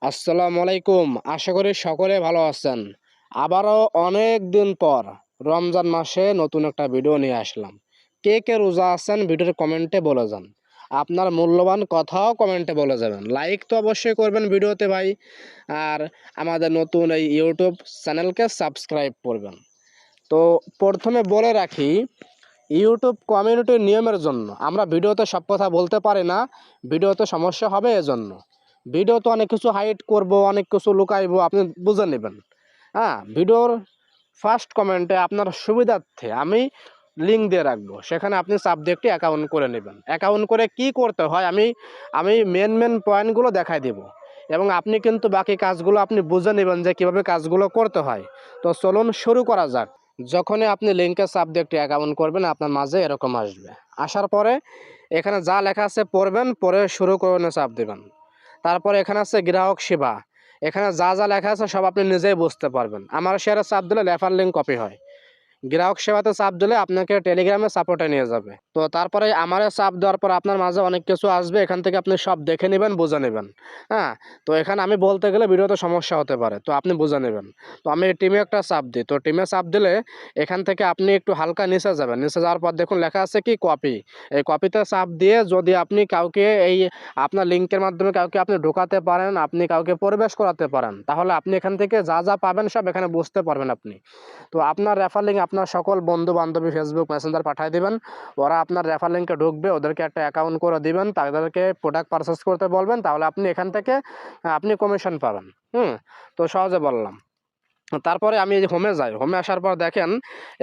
আসসালামু আলাইকুম। আশা করি সকলে ভালো আছেন। আবারও অনেক দিন পর রমজান মাসে নতুন একটা ভিডিও নিয়ে আসলাম। কে কে রোজা আছেন ভিডিওর কমেন্টে বলে যান। আপনার মূল্যবান কথাও কমেন্টে বলে যাবেন। লাইক তো অবশ্যই করবেন ভিডিওতে ভাই। আর আমাদের নতুন এই ইউটিউব চ্যানেলকে সাবস্ক্রাইব করবেন। তো প্রথমে বলে রাখি, ইউটিউব কমিউনিটির নিয়মের জন্য আমরা ভিডিওতে সব কথা বলতে পারি না। ভিডিওতে সমস্যা হবে এজন্য। ভিডিওতে অনেক কিছু হাইড করব, অনেক কিছু লুকাইবো, আপনি বুঝে নেবেন। হ্যাঁ, ভিডিওর ফার্স্ট কমেন্টে আপনার সুবিধার্থে আমি লিঙ্ক দিয়ে রাখবো, সেখানে আপনি চাপ দিয়ে একটি অ্যাকাউন্ট করে নেবেন। অ্যাকাউন্ট করে কি করতে হয় আমি মেন পয়েন্টগুলো দেখাই দেব, এবং আপনি কিন্তু বাকি কাজগুলো আপনি বুঝে নেবেন যে কীভাবে কাজগুলো করতে হয়। তো চলুন শুরু করা যাক। যখনই আপনি লিঙ্কে চাপ দিয়ে একটি অ্যাকাউন্ট করবেন, আপনার মাঝে এরকম আসবে। আসার পরে এখানে যা লেখা আছে পড়বেন, পরে শুরু করে চাপ দেবেন। তারপরে এখানে আছে গ্রাহক সেবা। এখানে যা যা লেখা আছে সব আপনি নিজেই বুঝতে পারবেন। আমার শেয়ারে চাপ দিলে রেফার লিঙ্ক কপি হয়। গ্রাহক সেবাতে চাপ দিলে আপনাকে টেলিগ্রামে সাপোর্টে নিয়ে যাবে। তো তারপরে আমারে চাপ দেওয়ার পর আপনার মাঝে অনেক কিছু আসবে, এখান থেকে আপনি সব দেখে নেবেন, বুঝে নেবেন। হ্যাঁ, তো এখানে আমি বলতে গেলে ভিডিওতে সমস্যা হতে পারে, তো আপনি বুঝে নেবেন। তো আমি টিমে একটা চাপ দিই, তো টিমে চাপ দিলে এখান থেকে আপনি একটু হালকা নিচে যাবেন। নিচে যাওয়ার পর দেখুন লেখা আছে কি কপি। এই কপিতে চাপ দিয়ে যদি আপনি কাউকে এই আপনার লিঙ্কের মাধ্যমে কাউকে আপনি ঢোকাতে পারেন, আপনি কাউকে প্রবেশ করাতে পারেন, তাহলে আপনি এখান থেকে যা যা পাবেন সব এখানে বুঝতে পারবেন আপনি। তো আপনার রেফার লিঙ্ক আপনার সকল বন্ধু বান্ধবী ফেসবুক মেসেঞ্জার পাঠিয়ে দিবেন। ওরা আপনার রেফার লিঙ্কে ঢুকবে, ওদেরকে একটা অ্যাকাউন্ট করে দিবেন, তাদেরকে প্রোডাক্ট পারচেস করতে বলবেন, তাহলে আপনি এখান থেকে আপনি কমিশন পাবেন। তো সহজে বললাম। তারপরে আমি এই যে হোমে যাই, হোমে আসার পর দেখেন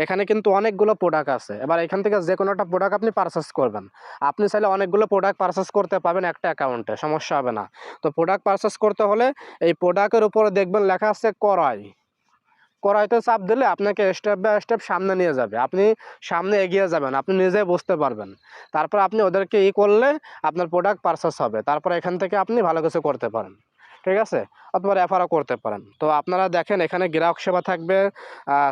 এখানে কিন্তু অনেকগুলো প্রোডাক্ট আছে। এবার এখান থেকে যে কোনো একটা প্রোডাক্ট আপনি পারচেস করবেন। আপনি চাইলে অনেকগুলো প্রোডাক্ট পারচেস করতে পারবেন একটা অ্যাকাউন্টে, সমস্যা হবে না। তো প্রোডাক্ট পারচেস করতে হলে এই প্রোডাক্টের উপরে দেখবেন লেখা আছে ক্রয়। কড়াইতে চাপ দিলে আপনাকে স্টেপ বাই স্টেপ সামনে নিয়ে যাবে, আপনি সামনে এগিয়ে যাবেন, আপনি নিজে বুঝতে পারবেন। তারপর আপনি ওদেরকে করলে আপনার প্রোডাক্ট পারচেস হবে। তারপর এখান থেকে আপনি ভালো কিছু করতে পারেন, ঠিক আছে, অথবা রেফারও করতে পারেন। তো আপনারা দেখেন এখানে গ্রাহক সেবা থাকবে,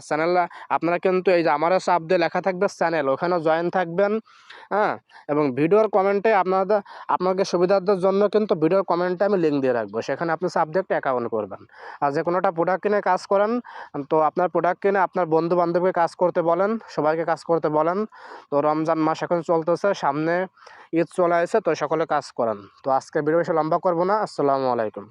চ্যানেল। আপনারা কিন্তু এই যে আমারও চাপ দিয়ে লেখা থাকবে চ্যানেল, ওখানেও জয়েন থাকবেন। হ্যাঁ, এবং ভিডিওর কমেন্টে আপনাদের সুবিধার্থের জন্য কিন্তু ভিডিওর কমেন্টে আমি লিঙ্ক দিয়ে রাখবো, সেখানে আপনি সাবজেক্ট অ্যাকাউন্ট করবেন। আর যে কোনোটা প্রোডাক্ট কিনে কাজ করেন, তো আপনার প্রোডাক্ট কিনে আপনার বন্ধু বান্ধবকে কাজ করতে বলেন, সবাইকে কাজ করতে বলেন। তো রমজান মাস এখন চলতেছে, সামনে ঈদ চলে আসে, তো সকলে কাজ করেন। তো আজকে ভিডিও বেশি লম্বা করবো না। আসসালামু আলাইকুম।